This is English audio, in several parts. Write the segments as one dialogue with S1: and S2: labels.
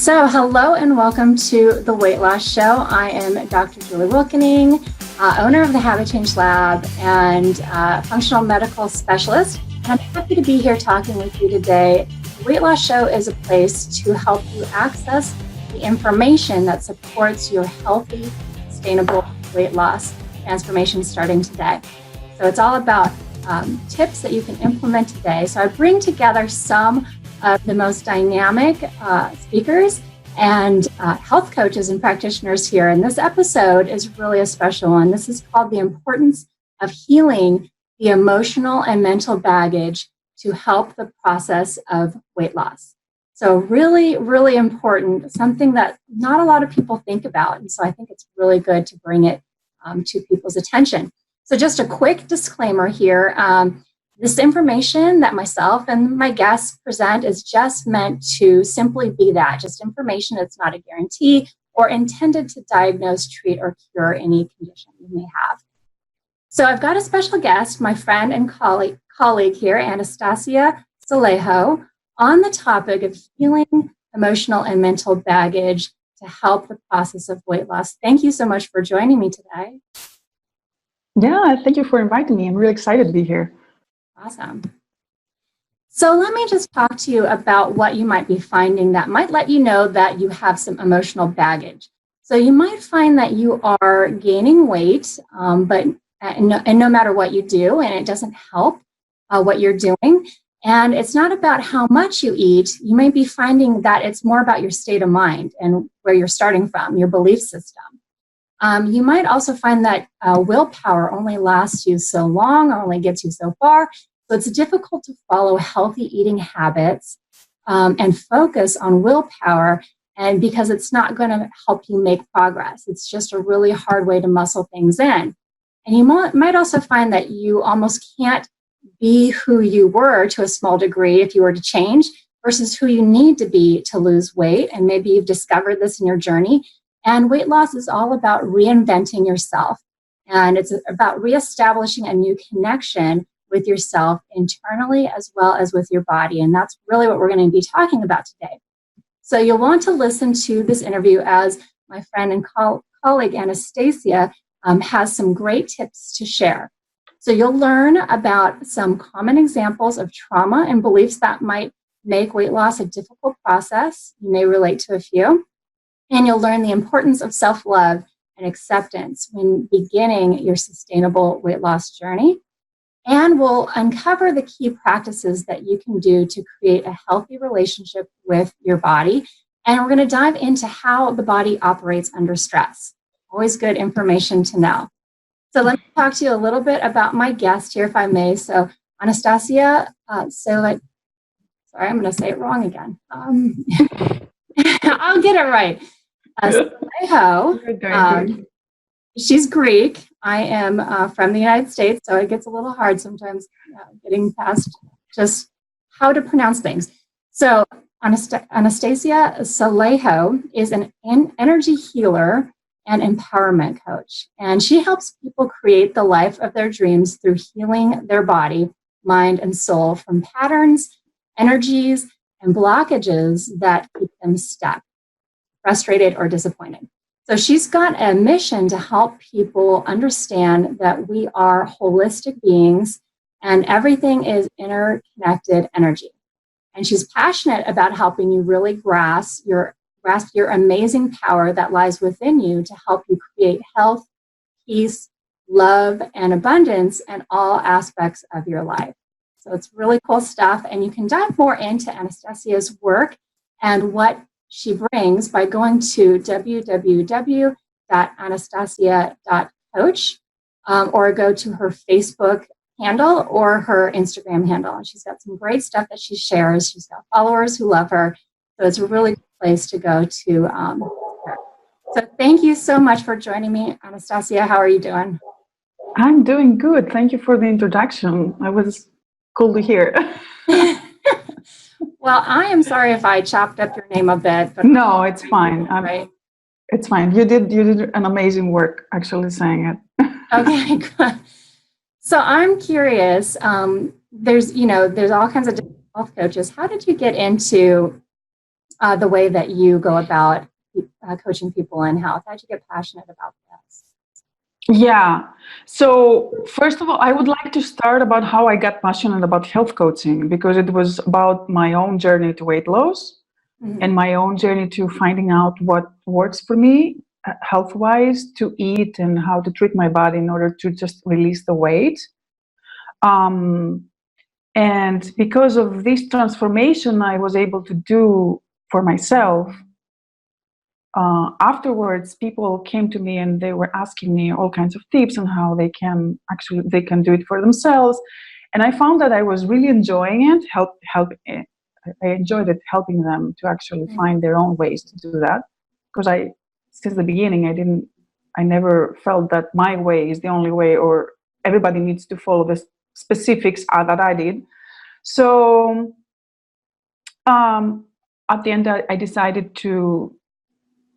S1: So, hello and welcome to the Weight Loss Show. I am Dr. Julie Wilkening, owner of the Habit Change Lab and functional medical specialist. And I'm happy to be here talking with you today. The Weight Loss Show is a place to help you access the information that supports your healthy, sustainable weight loss transformation starting today. So, it's all about tips that you can implement today. So, I bring together some of the most dynamic speakers and health coaches and practitioners here. And this episode is really a special one. This is called The Importance of Healing the Emotional and Mental Baggage to Help the Process of Weight Loss. So really, really important, something that not a lot of people think about. And so I think it's really good to bring it to people's attention. So just a quick disclaimer here. This information that myself and my guests present is just meant to simply be that, just information. It's not a guarantee or intended to diagnose, treat, or cure any condition you may have. So I've got a special guest, my friend and colleague here, Anastasia Salichou, on the topic of healing emotional and mental baggage to help the process of weight loss. Thank you so much for joining me today.
S2: Yeah, thank you for inviting me. I'm really excited to be here.
S1: Awesome. So let me just talk to you about what you might be finding that might let you know that you have some emotional baggage. So you might find that you are gaining weight, but no matter what you do, and it doesn't help what you're doing. And it's not about how much you eat. You may be finding that it's more about your state of mind and where you're starting from, your belief system. You might also find that willpower only lasts you so long or only gets you so far. So it's difficult to follow healthy eating habits and focus on willpower, and because it's not going to help you make progress. It's just a really hard way to muscle things in. And you might also find that you almost can't be who you were to a small degree if you were to change versus who you need to be to lose weight. And maybe you've discovered this in your journey. And weight loss is all about reinventing yourself. And it's about reestablishing a new connection with yourself internally as well as with your body. And that's really what we're going to be talking about today. So you'll want to listen to this interview as my friend and colleague Anastasia has some great tips to share. So you'll learn about some common examples of trauma and beliefs that might make weight loss a difficult process. You may relate to a few. And you'll learn the importance of self-love and acceptance when beginning your sustainable weight loss journey. And we'll uncover the key practices that you can do to create a healthy relationship with your body. And we're going to dive into how the body operates under stress. Always good information to know. So let me talk to you a little bit about my guest here, if I may. So Anastasia sorry, I'm going to say it wrong again. I'll get it right. Salichou, she's Greek. I am from the United States, so it gets a little hard sometimes getting past just how to pronounce things. So Anastasia Salichou is an energy healer and empowerment coach, and she helps people create the life of their dreams through healing their body, mind, and soul from patterns, energies, and blockages that keep them stuck, frustrated, or disappointed. So she's got a mission to help people understand that we are holistic beings and everything is interconnected energy. And she's passionate about helping you really grasp your amazing power that lies within you to help you create health, peace, love, and abundance in all aspects of your life. So it's really cool stuff. And you can dive more into Anastasia's work and what she brings by going to www.anastasia.coach or go to her Facebook handle or her Instagram handle. And she's got some great stuff that she shares. She's got followers who love her. So it's a really good place to go to her. So thank you so much for joining me, Anastasia. How are you doing?
S2: I'm doing good. Thank you for the introduction. It was cool to hear.
S1: Well, I am sorry if I chopped up your name a bit. But
S2: no, it's fine.
S1: Right?
S2: It's fine. You did an amazing work actually saying it.
S1: Okay, good. So I'm curious. There's all kinds of different health coaches. How did you get into the way that you go about coaching people in health? How'd you get passionate about this?
S2: Yeah. So first of all, I would like to start about how I got passionate about health coaching, because it was about my own journey to weight loss and my own journey to finding out what works for me health-wise to eat and how to treat my body in order to just release the weight. And because of this transformation I was able to do for myself, afterwards people came to me and they were asking me all kinds of tips on how they can do it for themselves. And I found that I was really enjoying it. I enjoyed it, helping them to actually find their own ways to do that, because since the beginning I never felt that my way is the only way, or everybody needs to follow the specifics that I did. So at the end I decided to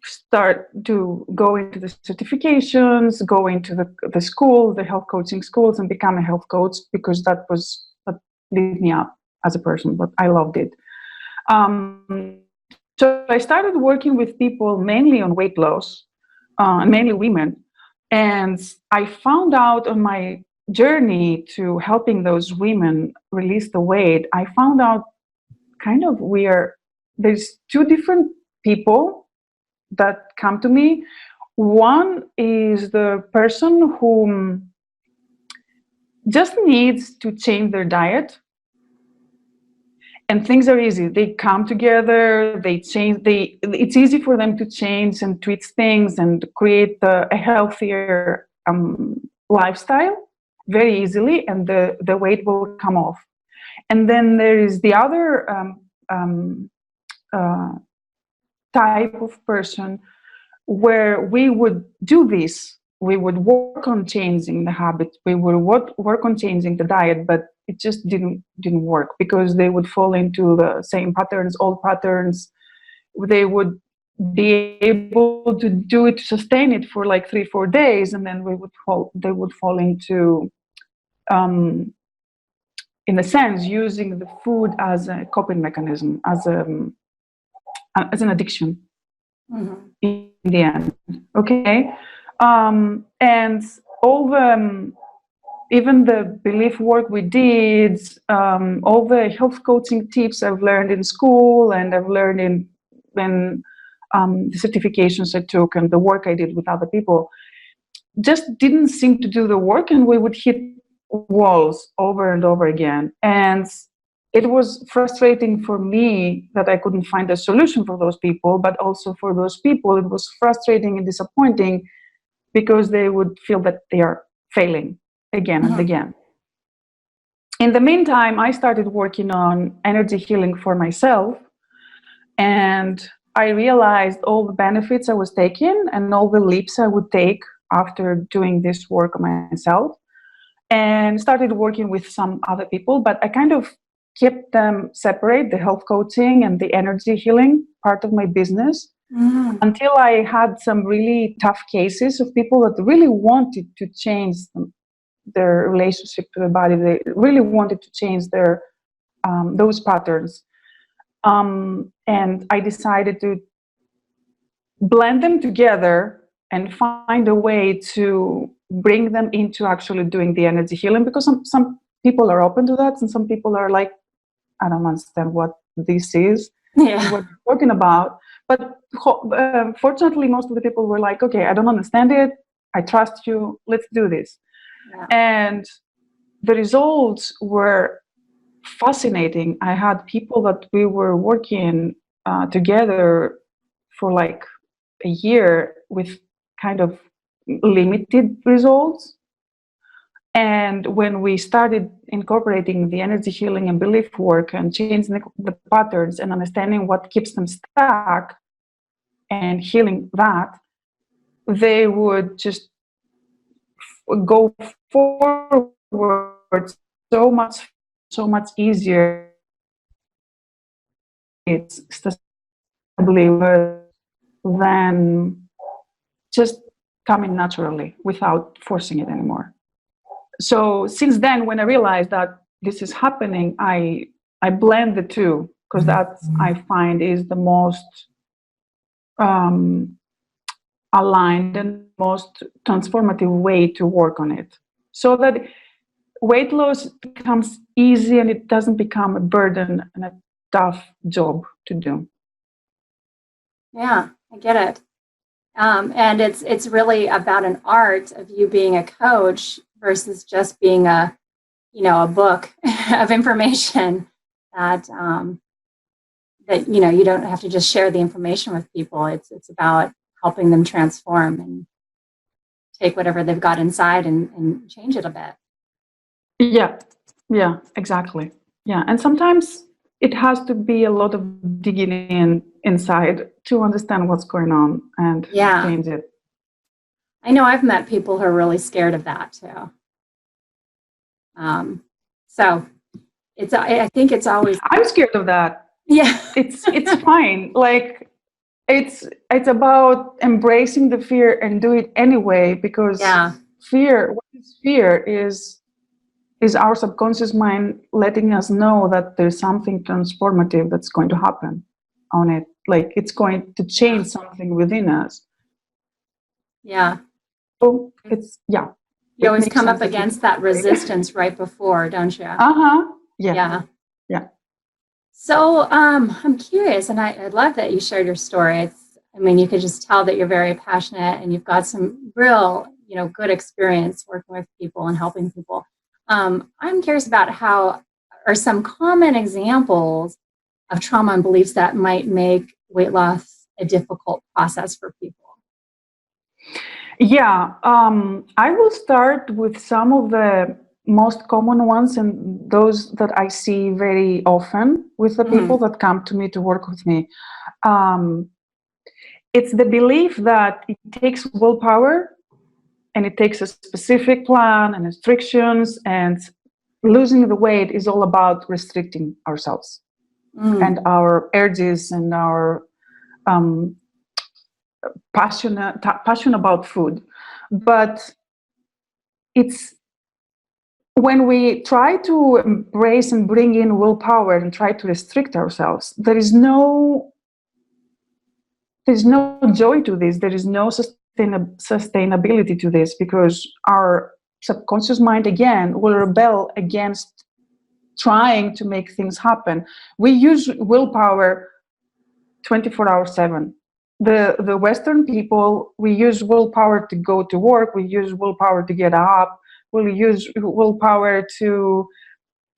S2: start to go into the certifications, go into the school, the health coaching schools, and become a health coach, because that was what lit me up as a person, but I loved it. So I started working with people mainly on weight loss, mainly women. And I found out on my journey to helping those women release the weight, I found out there's two different people that come to me. One is the person who just needs to change their diet, and things are easy. They come together, they change, it's easy for them to change and tweak things and create a healthier lifestyle very easily, and the weight will come off. And then there is the other type of person where we would do this. We would work on changing the habit. We would work on changing the diet, but it just didn't work, because they would fall into the same patterns, old patterns. They would be able to do it, to sustain it for like 3-4 days, and then they would fall into, in a sense, using the food as a coping mechanism, as an addiction. In the end, okay, and all the even the belief work we did, all the health coaching tips I've learned in school, and I've learned in the certifications I took, and the work I did with other people, just didn't seem to do the work, and we would hit walls over and over again. And it was frustrating for me that I couldn't find a solution for those people, but also for those people, it was frustrating and disappointing, because they would feel that they are failing again and again. In the meantime, I started working on energy healing for myself, and I realized all the benefits I was taking and all the leaps I would take after doing this work on myself, and started working with some other people, but I kind of kept them separate, the health coaching and the energy healing part of my business, until I had some really tough cases of people that really wanted to change their relationship to the body. They really wanted to change their those patterns. And I decided to blend them together and find a way to bring them into actually doing the energy healing, because some people are open to that, and some people are like, I don't understand what this is, what you're talking about. But fortunately, most of the people were like, okay, I don't understand it, I trust you, let's do this. And the results were fascinating. I had people that we were working together for like a year with kind of limited results. And when we started incorporating the energy healing and belief work and changing the patterns and understanding what keeps them stuck and healing that, they would just go forward so much easier. It's sustainably than just coming naturally without forcing it anymore. So since then, when I realized that this is happening, I blend the two. because that I find is the most aligned and most transformative way to work on it, so that weight loss becomes easy and it doesn't become a burden and a tough job to do.
S1: Yeah, I get it. And it's really about an art of you being a coach versus just being a book of information that you don't have to just share the information with people. It's about helping them transform and take whatever they've got inside and change it a bit.
S2: Yeah, exactly. Yeah, and sometimes it has to be a lot of digging inside to understand what's going on and change it.
S1: I know I've met people who are really scared of that too. So I think it's always.
S2: I'm scared of that.
S1: Yeah,
S2: it's fine. Like it's about embracing the fear and do it anyway, because fear. What is fear? Is our subconscious mind letting us know that there's something transformative that's going to happen on it. Like it's going to change something within us.
S1: Yeah.
S2: So it's
S1: You always come up against that resistance right before, don't you?
S2: Yeah.
S1: So I'm curious, and I love that you shared your story. You could just tell that you're very passionate and you've got some real, good experience working with people and helping people. I'm curious about how are some common examples of trauma and beliefs that might make weight loss a difficult process for people.
S2: Yeah, I will start with some of the most common ones and those that I see very often with the people that come to me to work with me. It's the belief that it takes willpower and it takes a specific plan and restrictions, and losing the weight is all about restricting ourselves and our urges and our passion about food. But it's when we try to embrace and bring in willpower and try to restrict ourselves, there is no joy to this. There is no sustainability to this, because our subconscious mind again will rebel against trying to make things happen. We use willpower 24/7. The Western people, we use willpower to go to work, we use willpower to get up, we'll use willpower to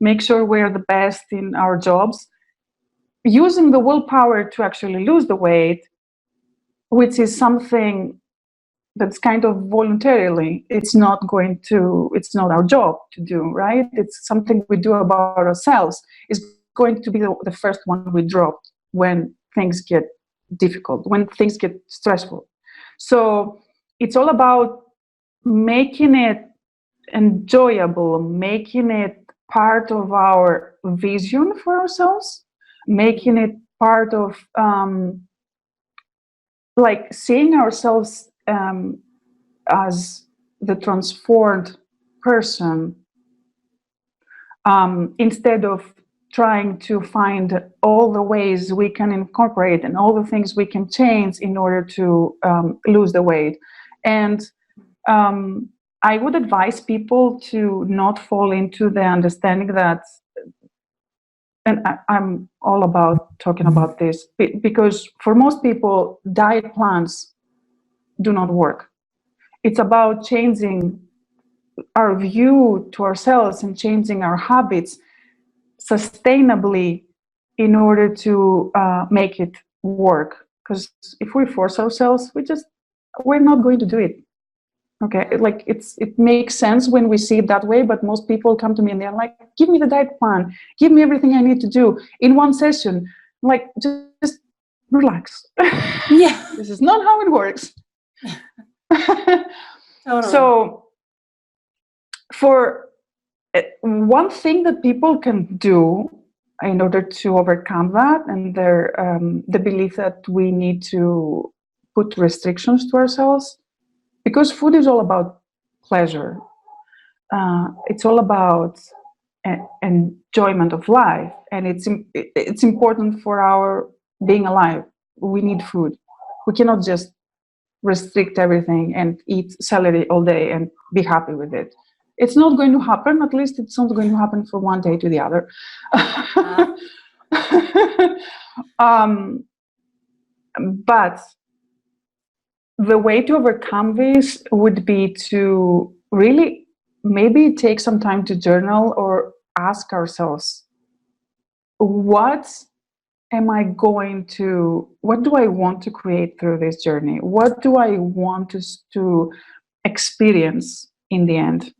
S2: make sure we're the best in our jobs. Using the willpower to actually lose the weight, which is something that's kind of voluntarily, it's not our job to do, right? It's something we do about ourselves, is going to be the first one we drop when things get difficult, when things get stressful. So it's all about making it enjoyable, making it part of our vision for ourselves, making it part of like seeing ourselves as the transformed person, instead of trying to find all the ways we can incorporate and all the things we can change in order to lose the weight. And I would advise people to not fall into the understanding that, and I'm all about talking about this, because for most people, diet plans do not work. It's about changing our view to ourselves and changing our habits sustainably in order to make it work. Because if we force ourselves, we're not going to do it. Okay, like it makes sense when we see it that way, but most people come to me and they're like, give me the diet plan, give me everything I need to do in one session. I'm like, just relax.
S1: Yeah.
S2: This is not how it works.
S1: Totally.
S2: So for one thing that people can do in order to overcome that, and the belief that we need to put restrictions to ourselves, because food is all about pleasure. It's all about enjoyment of life, and it's important for our being alive. We need food. We cannot just restrict everything and eat celery all day and be happy with it. It's not going to happen. At least it's not going to happen from one day to the other. But the way to overcome this would be to really maybe take some time to journal or ask ourselves, what do I want to create through this journey? What do I want to experience in the end?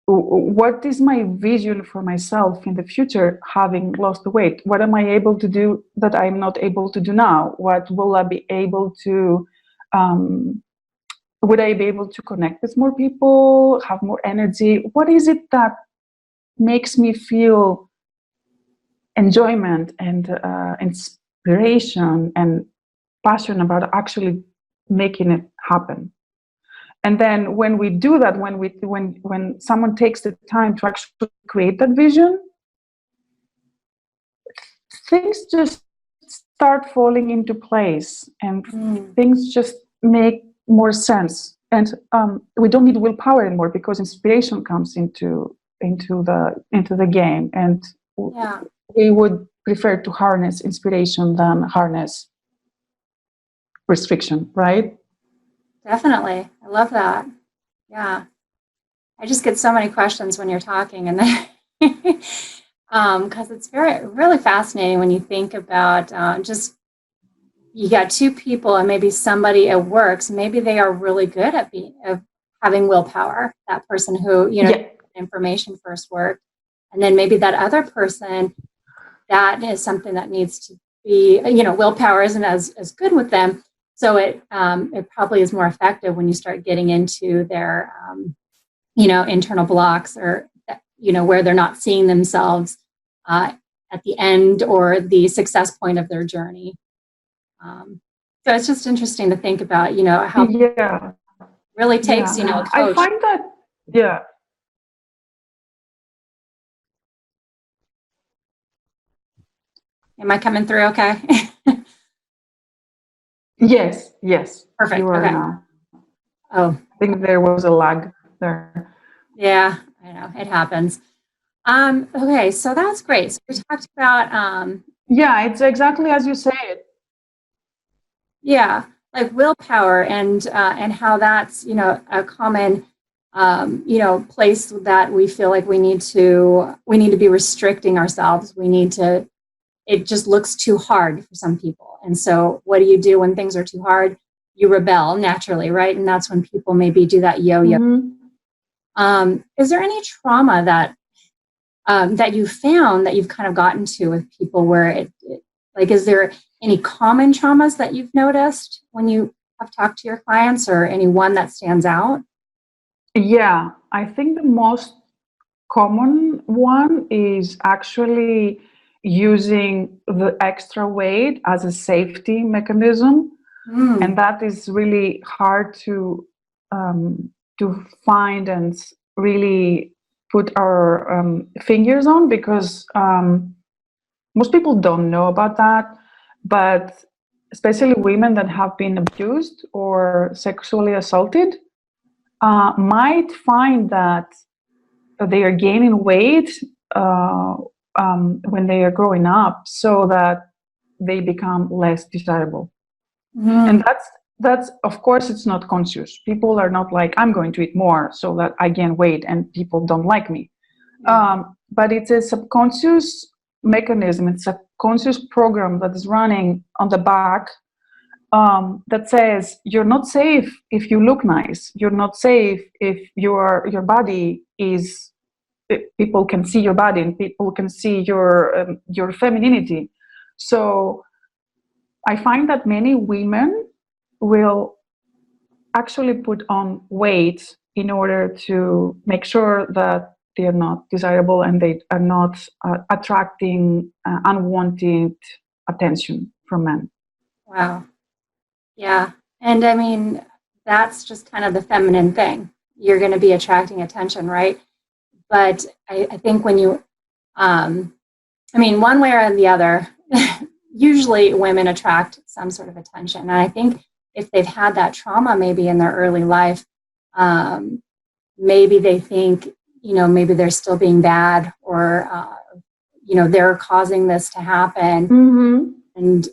S2: What is my vision for myself in the future, having lost the weight? What am I able to do that I'm not able to do now? What will I be able to, would I be able to connect with more people, have more energy? What is it that makes me feel enjoyment and inspiration and passion about actually making it happen? And then when we do that, when someone takes the time to actually create that vision, things just start falling into place, and things just make more sense. And we don't need willpower anymore, because inspiration comes into the game. And we would prefer to harness inspiration than harness restriction, right?
S1: Definitely. I love that. Yeah. I just get so many questions when you're talking, and then because it's really fascinating when you think about just, you got two people and maybe somebody at work, so maybe they are really good at having willpower, that person who, information first worked. And then maybe that other person, that is something that needs to be, willpower isn't as good with them. So it probably is more effective when you start getting into their, internal blocks, or, where they're not seeing themselves at the end or the success point of their journey. So it's just interesting to think about, how it really takes, a coach.
S2: I find that,
S1: Am I coming through okay?
S2: Yes.
S1: Perfect.
S2: You are
S1: okay.
S2: now.
S1: Oh.
S2: I think there was a lag there.
S1: Yeah, I know. It happens. Okay, so that's great. So we talked about...
S2: yeah, it's exactly as you say it.
S1: Yeah, like willpower and how that's, a common, place that we feel like we need to be restricting ourselves. It just looks too hard for some people. And so what do you do when things are too hard? You rebel naturally, right? And that's when people maybe do that yo-yo. Mm-hmm. Is there any trauma that you found that you've kind of gotten to with people where is there any common traumas that you've noticed when you have talked to your clients, or any one that stands out?
S2: Yeah, I think the most common one is actually using the extra weight as a safety mechanism. And that is really hard to find and really put our fingers on, because most people don't know about that. But especially women that have been abused or sexually assaulted might find that they are gaining weight when they are growing up, so that they become less desirable. And that's of course, it's not conscious. People are not like, I'm going to eat more so that I gain weight and people don't like me. But it's a subconscious mechanism. It's a conscious program that is running on the back that says you're not safe if you look nice. You're not safe if your body is, people can see your body and people can see your femininity. So I find that many women will actually put on weight in order to make sure that they are not desirable and they are not attracting unwanted attention from men.
S1: Wow. Yeah. And I mean, that's just kind of the feminine thing. You're going to be attracting attention, right? But I think when you, one way or the other, usually women attract some sort of attention. And I think if they've had that trauma maybe in their early life, maybe they think, maybe they're still being bad, or, they're causing this to happen.
S2: Mm-hmm.
S1: And,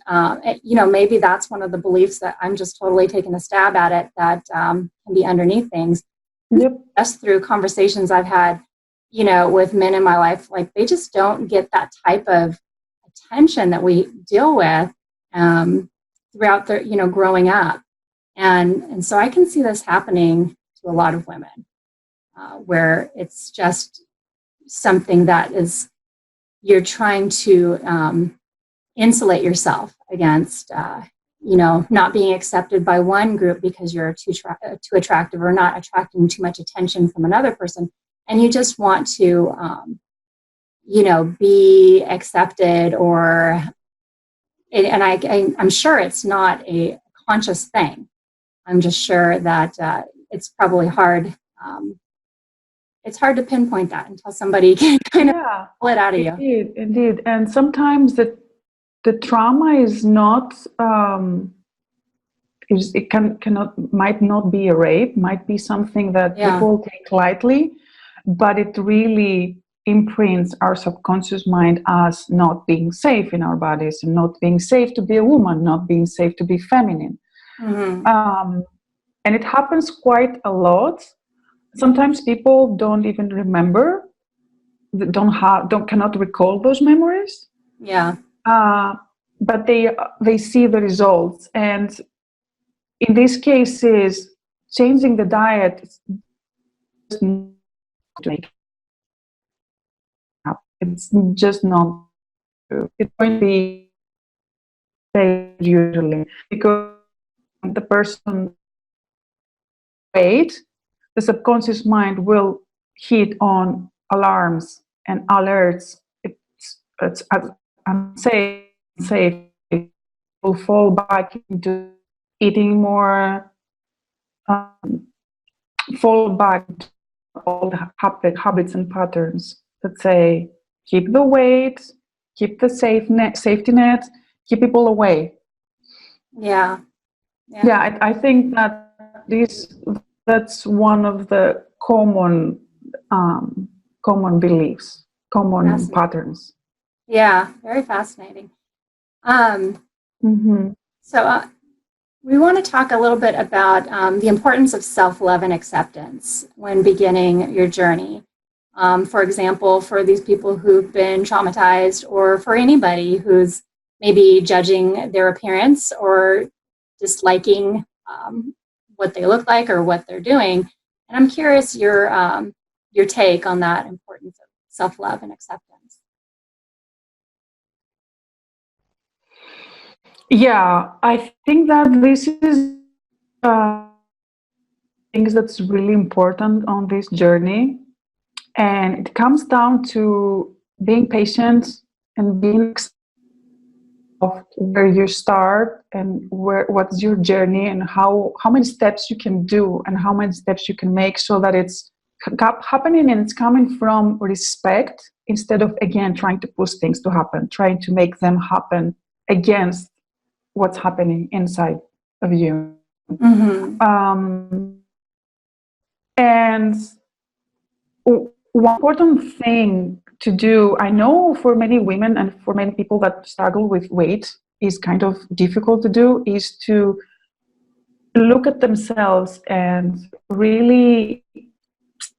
S1: maybe that's one of the beliefs that I'm just totally taking a stab at it, that can be underneath things.
S2: Yep.
S1: Just through conversations I've had, with men in my life, like they just don't get that type of attention that we deal with throughout their, growing up. And so I can see this happening to a lot of women, where it's just something that is, you're trying to insulate yourself against, not being accepted by one group because you're too attractive, or not attracting too much attention from another person. And you just want to, be accepted, or, and I'm sure it's not a conscious thing. I'm just sure that it's probably hard. It's hard to pinpoint that until somebody can kind of pull it out of you.
S2: Indeed. And sometimes the trauma is not, might not be a rape, might be something that people take lightly, but it really imprints our subconscious mind as not being safe in our bodies, and not being safe to be a woman, not being safe to be feminine.
S1: Mm-hmm.
S2: And it happens quite a lot. Sometimes people don't even remember, cannot recall those memories.
S1: Yeah.
S2: But they see the results, and in these cases, changing the diet is just not to make it happen. It's just not true. It's going to be usually because the person weight, the subconscious mind will hit on alarms and alerts. It's unsafe. It will fall back into eating more, fall back to all the habits and patterns that say keep the weight, keep the safety net, keep people away.
S1: Yeah.
S2: I think that that's one of the common beliefs, common patterns.
S1: Yeah, very fascinating.
S2: Mm-hmm.
S1: So we want to talk a little bit about the importance of self-love and acceptance when beginning your journey. For example, for these people who've been traumatized, or for anybody who's maybe judging their appearance or disliking what they look like or what they're doing. And I'm curious your take on that importance of self-love and acceptance.
S2: Yeah, I think that this is things that's really important on this journey, and it comes down to being patient and being of where you start and what's your journey, and how many steps you can do and how many steps you can make, so that it's happening and it's coming from respect, instead of again trying to push things to happen, trying to make them happen against what's happening inside of you.
S1: Mm-hmm.
S2: And one important thing to do, I know for many women and for many people that struggle with weight, is kind of difficult to do, is to look at themselves and really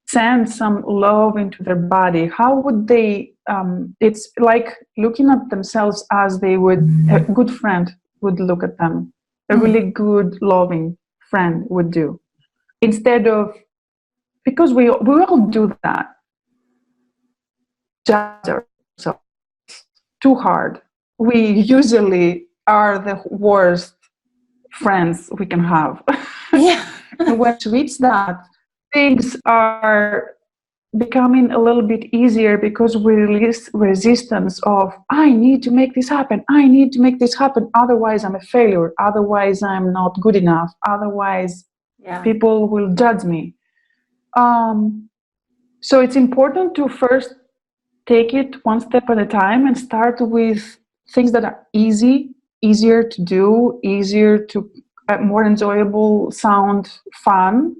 S2: send some love into their body. How would they, it's like looking at themselves as they would, a good friend would look at them, a really good, loving friend would do. Instead of, because we all do that, judge ourselves too hard. We usually are the worst friends we can have.
S1: Yeah.
S2: And when we reach that, things are becoming a little bit easier, because we release resistance of, I need to make this happen, otherwise I'm a failure, otherwise I'm not good enough, otherwise people will judge me. So it's important to first take it one step at a time and start with things that are easier to do, easier to, more enjoyable, sound fun,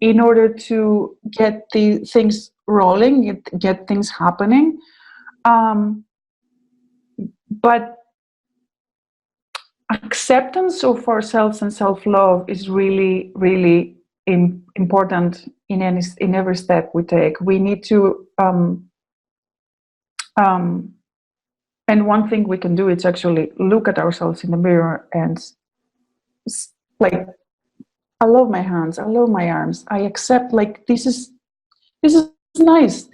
S2: in order to get the things rolling, get things happening. But acceptance of ourselves and self-love is really, really important in every step we take. We need to and one thing we can do is actually look at ourselves in the mirror and like, I love my hands, I love my arms, I accept, like, this is nice,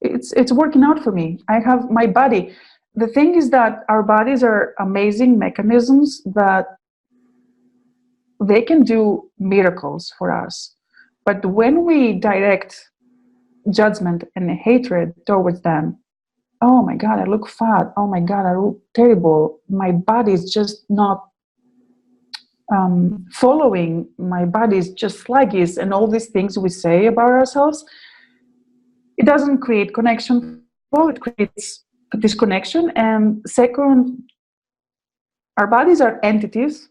S2: it's working out for me, I have my body. The thing is that our bodies are amazing mechanisms that they can do miracles for us. But when we direct judgment and hatred towards them, oh my God, I look fat, oh my God, I look terrible, my body is just not following, my body is just sluggish, and all these things we say about ourselves, it doesn't create connection. Well, it creates disconnection. And second, our bodies are entities,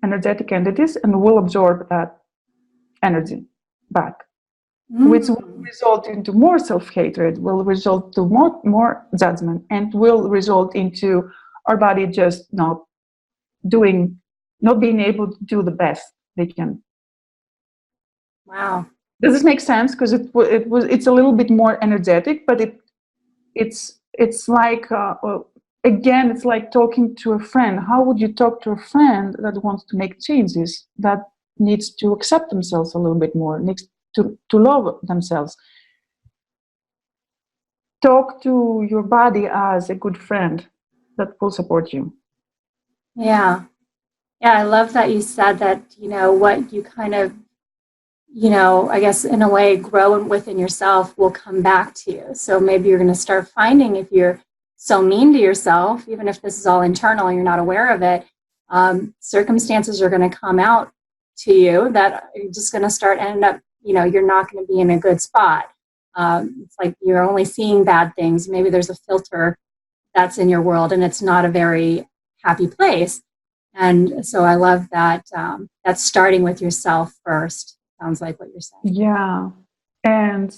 S2: energetic entities, and will absorb that energy back, which will result into more self-hatred, will result to more judgment, and will result into our body just not being able to do the best they can.
S1: Wow.
S2: Does this make sense? Because it's a little bit more energetic, but it's like again, it's like talking to a friend. How would you talk to a friend that wants to make changes, that needs to accept themselves a little bit more, needs to love themselves? Talk to your body as a good friend that will support you.
S1: Yeah. Yeah, I love that you said that, what you kind of, I guess in a way grow within yourself will come back to you. So maybe you're going to start finding, if you're so mean to yourself, even if this is all internal and you're not aware of it, circumstances are going to come out to you that are just going to start end up, you're not going to be in a good spot. It's like you're only seeing bad things. Maybe there's a filter that's in your world and it's not a very happy place. And so I love that that's starting with yourself first. Sounds like what you're saying.
S2: Yeah. And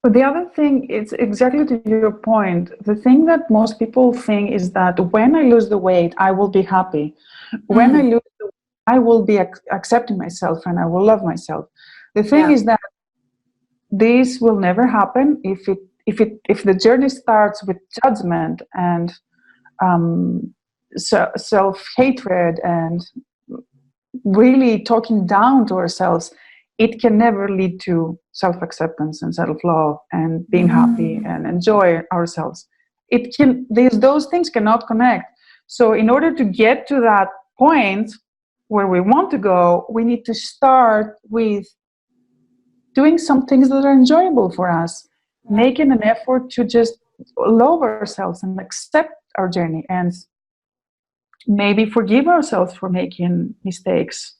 S2: the other thing is exactly to your point. The thing that most people think is that when I lose the weight, I will be happy. When I lose the weight, I will be accepting myself and I will love myself. The thing is that this will never happen if the journey starts with judgment and self-hatred and really talking down to ourselves. It can never lead to self-acceptance and self-love and being happy and enjoy ourselves. Those things cannot connect. So in order to get to that point where we want to go, we need to start with doing some things that are enjoyable for us, making an effort to just love ourselves and accept our journey, and maybe forgive ourselves for making mistakes.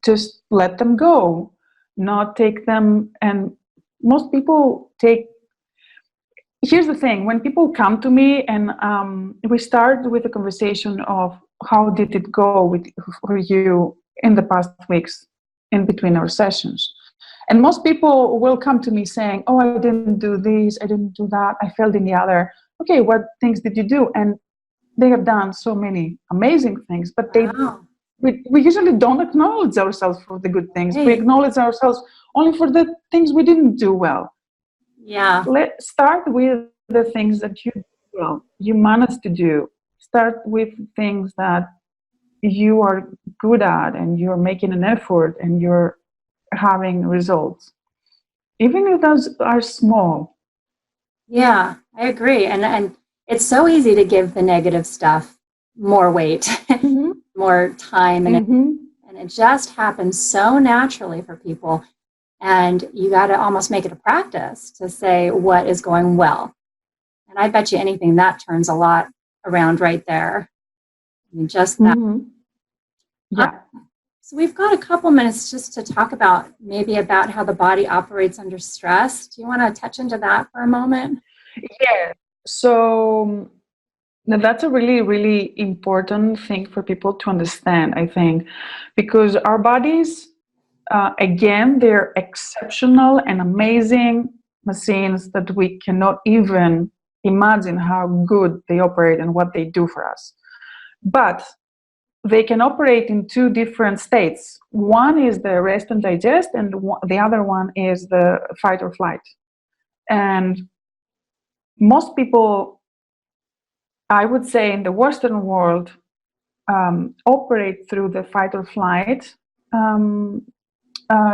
S2: Just let them go, not take them. And most people take, here's the thing, when people come to me and we start with a conversation of how did it go for you in the past weeks in between our sessions. And most people will come to me saying, oh, I didn't do this, I didn't do that, I failed in the other. Okay, what things did you do? And they have done so many amazing things, but we usually don't acknowledge ourselves for the good things. We acknowledge ourselves only for the things we didn't do well.
S1: Yeah.
S2: Let's start with the things that you do well, you managed to do. Start with things that you are good at and you're making an effort and you're having results, even if those are small.
S1: Yeah, I agree. And it's so easy to give the negative stuff more weight, more time, and it just happens so naturally for people. And you got to almost make it a practice to say what is going well. And I bet you anything that turns a lot around right there. I mean, just that.
S2: Yeah.
S1: So we've got a couple minutes just to talk about how the body operates under stress. Do you want to touch into that for a moment?
S2: Yeah. So now that's a really, really important thing for people to understand, I think, because our bodies, again, they're exceptional and amazing machines that we cannot even imagine how good they operate and what they do for us. But they can operate in two different states. One is the rest and digest, and the other one is the fight or flight. And most people, I would say, in the Western world, operate through the fight or flight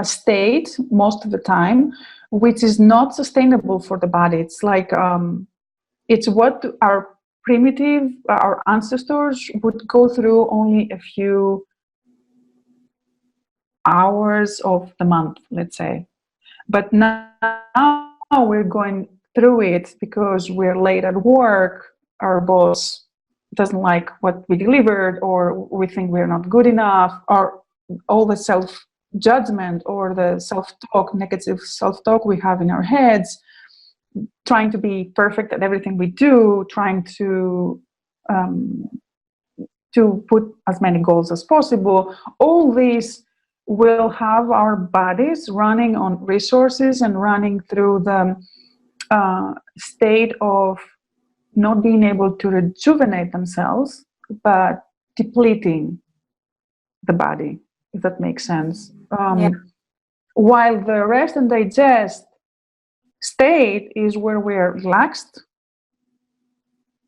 S2: state most of the time, which is not sustainable for the body. It's like it's what our ancestors would go through only a few hours of the month, let's say. But now we're going through it because we're late at work, our boss doesn't like what we delivered, or we think we're not good enough, or all the self-judgment or the self-talk, negative self-talk we have in our heads, trying to be perfect at everything we do, trying to put as many goals as possible. All these will have our bodies running on resources and running through the state of not being able to rejuvenate themselves, but depleting the body, if that makes sense.
S1: Yeah.
S2: While the rest and digest state is where we're relaxed,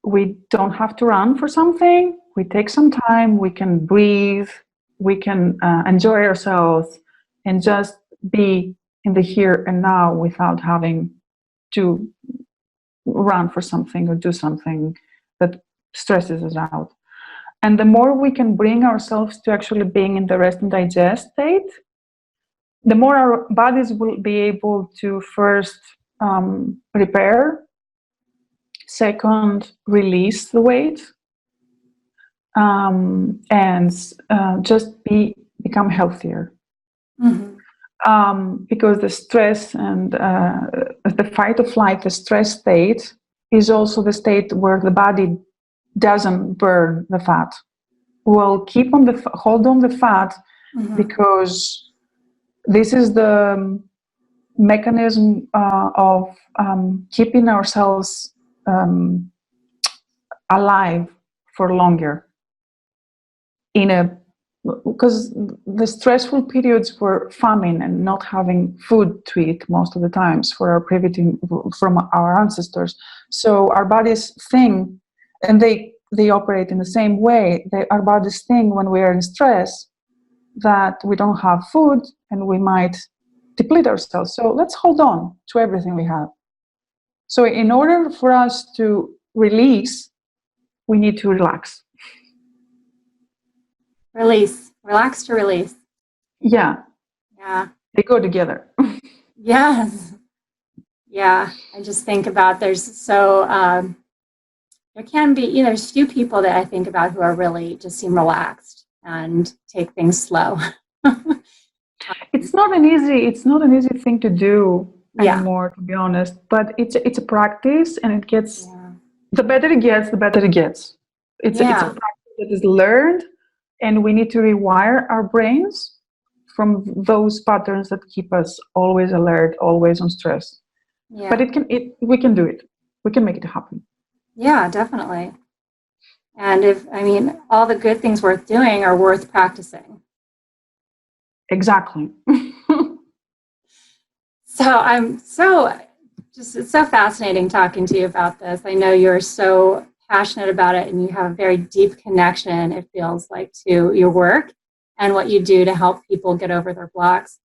S2: we don't have to run for something, we take some time, we can breathe, we can enjoy ourselves and just be in the here and now without having to run for something or do something that stresses us out. And the more we can bring ourselves to actually being in the rest and digest state, the more our bodies will be able to first repair, second, release the weight, and just become healthier.
S1: Mm-hmm.
S2: Because the stress and the fight or flight, the stress state, is also the state where the body doesn't burn the fat. Will keep on hold on the fat, mm-hmm. because this is the mechanism of keeping ourselves alive for longer. Because the stressful periods were famine and not having food to eat most of the times from our ancestors. So our bodies think, and they operate in the same way. Our bodies think when we are in stress that we don't have food and we might deplete ourselves. So let's hold on to everything we have. So in order for us to release, we need to relax.
S1: Release. Relax to release.
S2: Yeah.
S1: Yeah.
S2: They go together.
S1: Yes. Yeah. I just think about there can be, there's few people that I think about who are really just seem relaxed and take things slow.
S2: It's not an easy thing to do anymore, to be honest. But it's a practice, and it gets the better it gets, the better it gets. It's a practice that is learned, and we need to rewire our brains from those patterns that keep us always alert, always on stress. Yeah. But we can do it. We can make it happen.
S1: Yeah, definitely. And all the good things worth doing are worth practicing.
S2: Exactly.
S1: So it's so fascinating talking to you about this. I know you're so passionate about it and you have a very deep connection, it feels like, to your work and what you do to help people get over their blocks.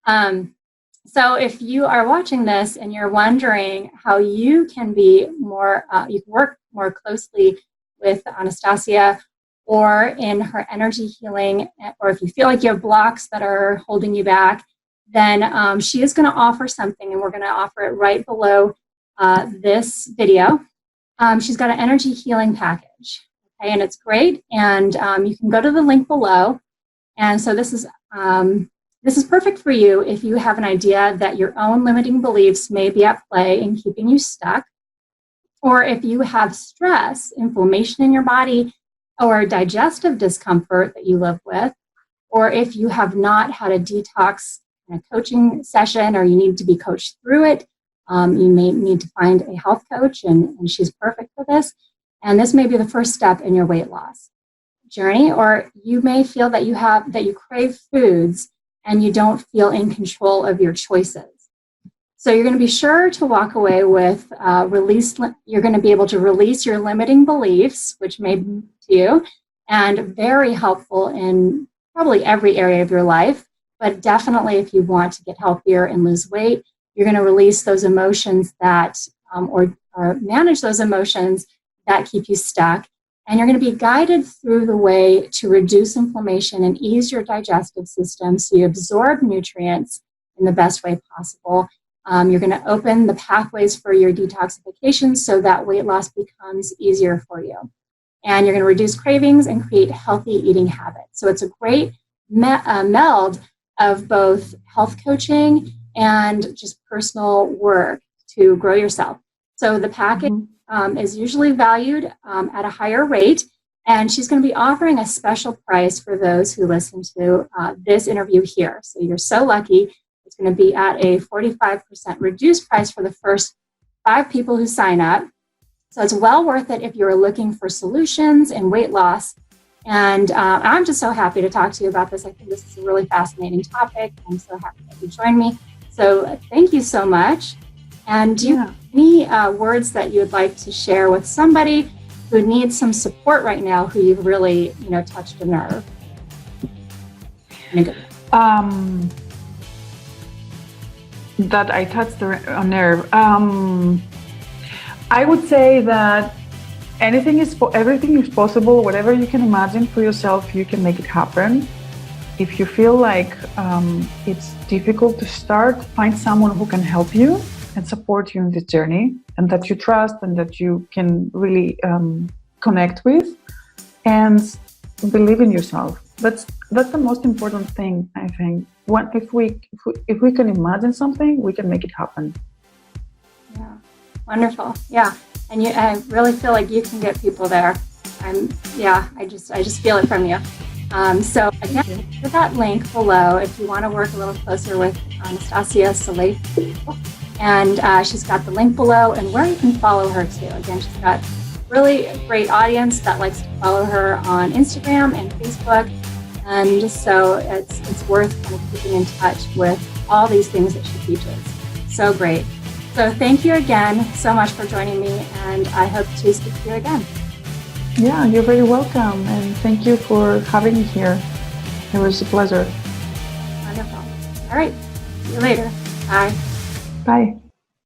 S1: So if you are watching this and you're wondering how you can be more, you can work more closely with Anastasia or in her energy healing, or if you feel like you have blocks that are holding you back, then she is going to offer something, and we're going to offer it right below this video. She's got an energy healing package, okay, and it's great. And you can go to the link below, And so this is perfect for you if you have an idea that your own limiting beliefs may be at play in keeping you stuck, or if you have stress, inflammation in your body, or digestive discomfort that you live with, or if you have not had a detox coaching session or you need to be coached through it. You may need to find a health coach, and she's perfect for this. And this may be the first step in your weight loss journey. Or you may feel that you crave foods and you don't feel in control of your choices. So you're going to be sure to walk away with you're going to be able to release your limiting beliefs, which may be to you, and very helpful in probably every area of your life. But definitely if you want to get healthier and lose weight, you're going to release those emotions that, or manage those emotions that keep you stuck. And you're going to be guided through the way to reduce inflammation and ease your digestive system so you absorb nutrients in the best way possible. You're going to open the pathways for your detoxification so that weight loss becomes easier for you. And you're going to reduce cravings and create healthy eating habits. So it's a great meld of both health coaching and just personal work to grow yourself. So the package is usually valued at a higher rate, and she's going to be offering a special price for those who listen to this interview here. So you're so lucky. It's going to be at a 45% reduced price for the first 5 people who sign up. So it's well worth it if you're looking for solutions in weight loss. And I'm just so happy to talk to you about this. I think this is a really fascinating topic. I'm so happy that you joined me. So thank you so much. And do you have any words that you would like to share with somebody who needs some support right now, who you've really, touched a nerve?
S2: That I touched a nerve. I would say that everything is possible. Whatever you can imagine for yourself, you can make it happen. If you feel like it's difficult to start, find someone who can help you and support you in this journey, and that you trust and that you can really connect with, and believe in yourself. That's the most important thing, I think. If we can imagine something, we can make it happen.
S1: Yeah, wonderful. Yeah, and I really feel like you can get people there. I just feel it from you. So again, for that link below, if you want to work a little closer with Anastasia Salichou, and she's got the link below and where you can follow her too. Again, she's got really a great audience that likes to follow her on Instagram and Facebook. And just so it's worth kind of keeping in touch with all these things that she teaches. So great. So thank you again so much for joining me, and I hope to speak to you again.
S2: Yeah, you're very welcome, and thank you for having me here. It was a pleasure.
S1: Wonderful. All right. See you later. Bye.
S2: Bye.